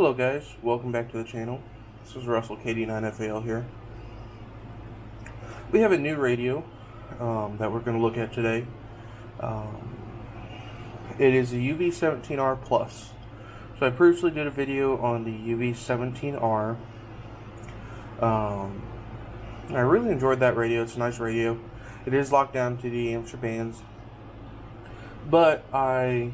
Hello guys, welcome back to the channel. This is Russell KD9FAL here. We have a new radio that we're going to look at today. It is a UV-17R Plus. So I previously did a video on the UV-17R. I really enjoyed that radio. It's a nice radio. It is locked down to the AM bands. But I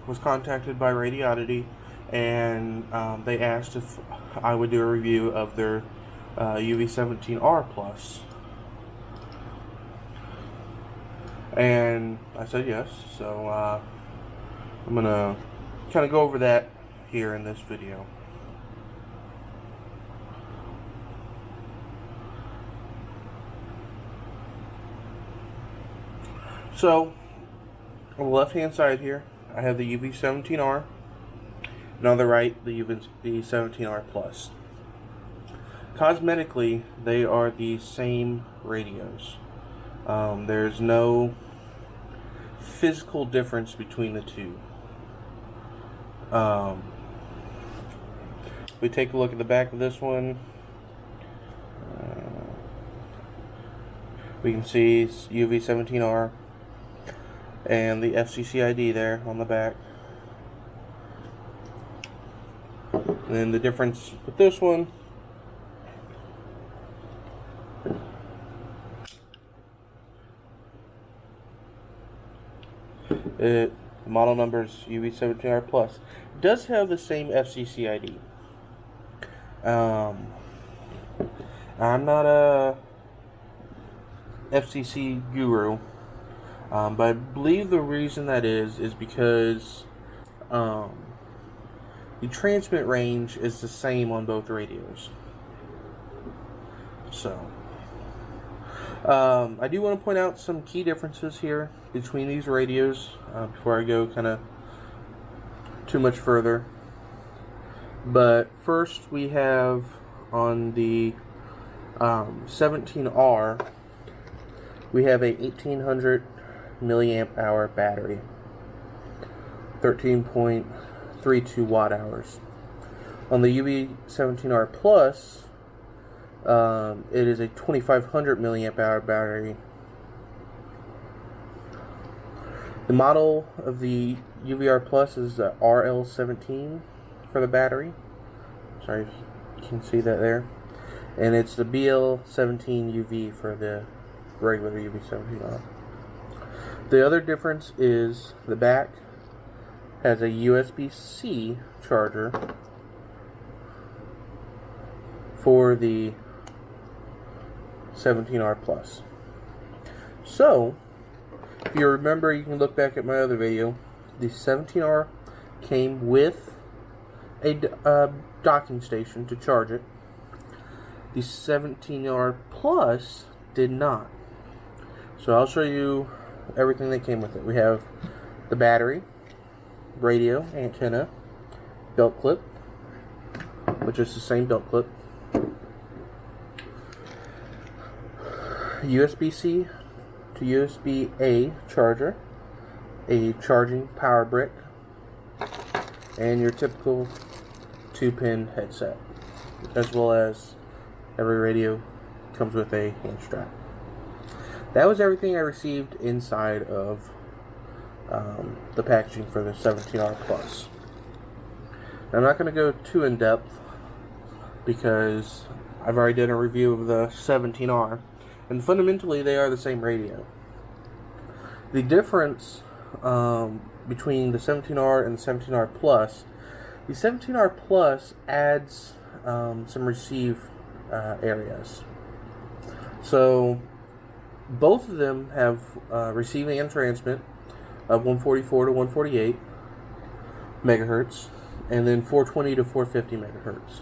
was contacted by Radioddity, and they asked if I would do a review of their UV-17R Plus. And I said yes, so I'm going to kind of go over that here in this video. So, on the left hand side here, I have the UV-17R, and on the right, the UV-17R Plus. Cosmetically, they are the same radios. There's no physical difference between the two. We take a look at the back of this one. We can see UV-17R and the FCC ID there on the back. And then the difference with this one, the model number is UV-17R Plus. It does have the same FCC ID. I'm not a FCC guru, but I believe the reason that is because the transmit range is the same on both radios. So, I do want to point out some key differences here between these radios before I go kind of too much further. But first, we have on the 17R, we have a 1800 milliamp hour battery, 13.32 watt hours. On the UV-17R Plus, it is a 2500 milliamp hour battery. The model of the UVR Plus is the RL17 for the battery. Sorry if you can see that there. And it's the BL17UV for the regular UV-17R. The other difference is the back has a USB-C charger for the 17R Plus. So, if you remember, you can look back at my other video. The 17R came with a docking station to charge it. The 17R Plus did not. So I'll show you everything that came with it. We have the battery, radio, antenna, belt clip, which is the same belt clip, USB-C to USB-A charger, a charging power brick, and your typical 2-pin headset, as well as every radio comes with a hand strap. That was everything I received inside of the packaging for the 17R Plus. I'm not going to go too in depth because I've already done a review of the 17R, and fundamentally they are the same radio. The difference between the 17R and the 17R Plus, the 17R Plus adds some receive areas. So both of them have receiving and transmit of 144 to 148 megahertz, and then 420 to 450 megahertz.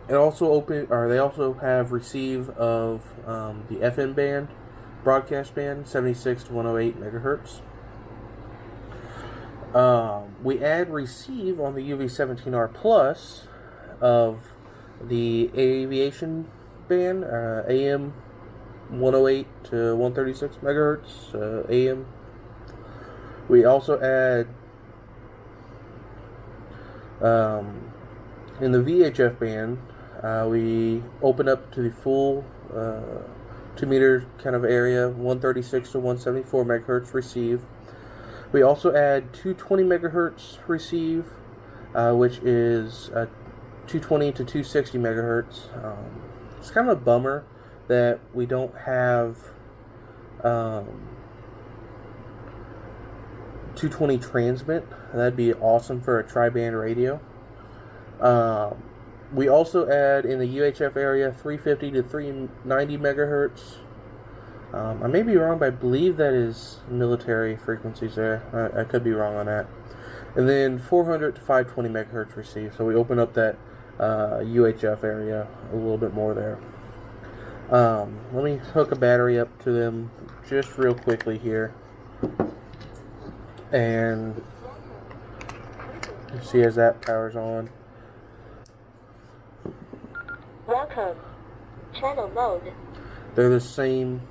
It also they also have receive of the FM band, broadcast band, 76 to 108 megahertz. We add receive on the UV-17R Plus of the aviation band, AM 108 to 136 megahertz, AM. We also add In the VHF band, we open up to the full 2 meter kind of area, 136 to 174 megahertz receive. We also add 220 megahertz receive, which is 220 to 260 megahertz. It's kind of a bummer that we don't have 220 transmit. That'd be awesome for a tri-band radio. We also add in the UHF area 350 to 390 megahertz. I may be wrong, but I believe that is military frequencies there. I could be wrong on that. And then 400 to 520 megahertz receive. So we open up that UHF area a little bit more there. Let me hook a battery up to them just real quickly here. And you see as that powers on. Welcome. Channel mode. They're the same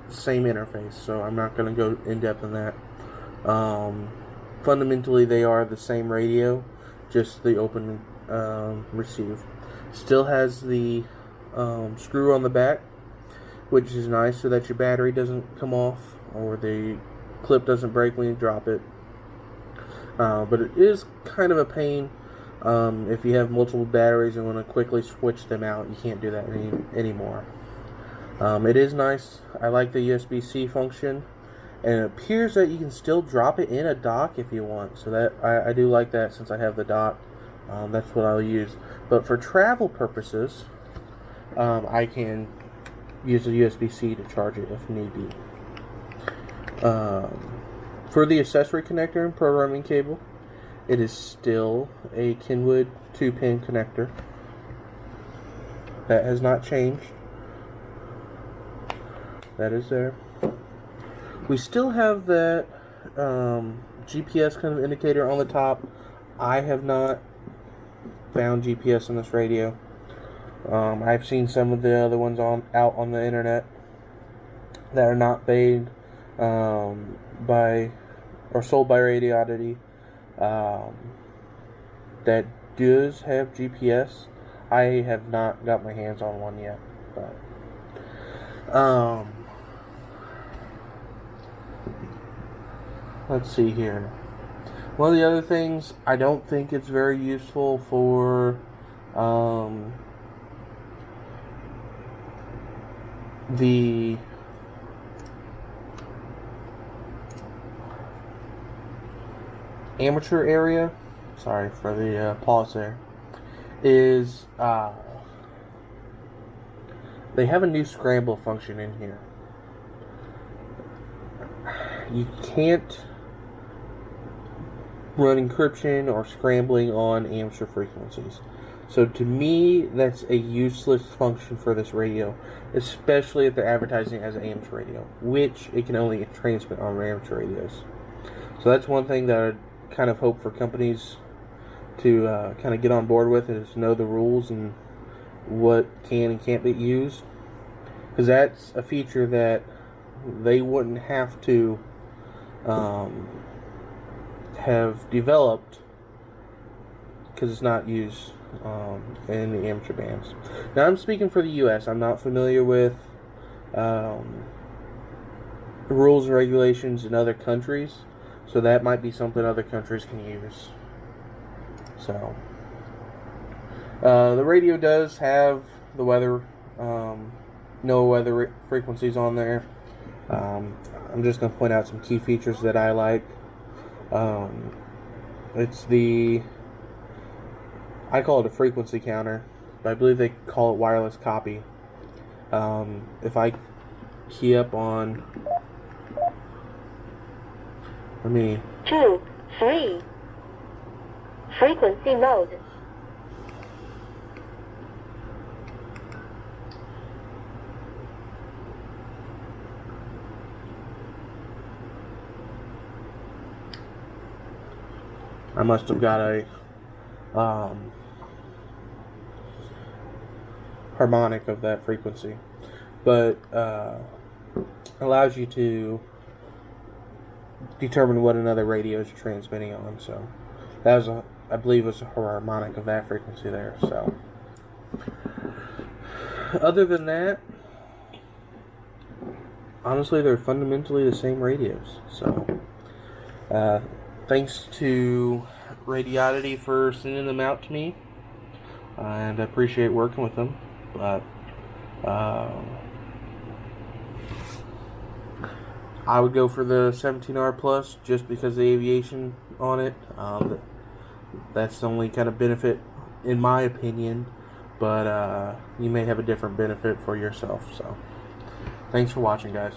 interface, so I'm not going to go in depth on that. Fundamentally, they are the same radio, just the open receive. Still has the screw on the back, which is nice so that your battery doesn't come off or the clip doesn't break when you drop it. But it is kind of a pain. If you have multiple batteries and want to quickly switch them out, you can't do that anymore. It is nice. I like the USB-C function, and it appears that you can still drop it in a dock if you want. So that I do like that since I have the dock. That's what I'll use. But for travel purposes, I can use a USB-C to charge it if need be. For the accessory connector and programming cable, it is still a Kenwood 2-pin connector. That has not changed. That is there. We still have that GPS kind of indicator on the top. I have not found GPS on this radio. I've seen some of the other ones out on the internet that are not made by or sold by Radioddity. That does have GPS. I have not got my hands on one yet, but let's see here. One of the other things, I don't think it's very useful for the amateur area. Sorry for the pause there. Is they have a new scramble function in here. You can't run encryption or scrambling on amateur frequencies. So to me, that's a useless function for this radio, especially if they're advertising as an amateur radio, which it can only transmit on amateur radios. So that's one thing that I'd kind of hope for companies to kind of get on board with, is know the rules and what can and can't be used, because that's a feature that they wouldn't have to have developed, because it's not used in the amateur bands. Now I'm speaking for the US. I'm not familiar with the rules and regulations in other countries, so that might be something other countries can use. So the radio does have the weather, no weather frequencies on there. I'm just going to point out some key features that I like. It's I call it a frequency counter, but I believe they call it wireless copy. If I key up on, let me 2, 3. Frequency mode. I must have got a harmonic of that frequency, but allows you to determine what another radio is transmitting on. So That was I believe it was a harmonic of that frequency there. So, other than that, honestly, they're fundamentally the same radios. So, thanks to Radioddity for sending them out to me, and I appreciate working with them. But I would go for the 17R Plus just because of the aviation on it. That's the only kind of benefit, in my opinion. But you may have a different benefit for yourself. So, thanks for watching, guys.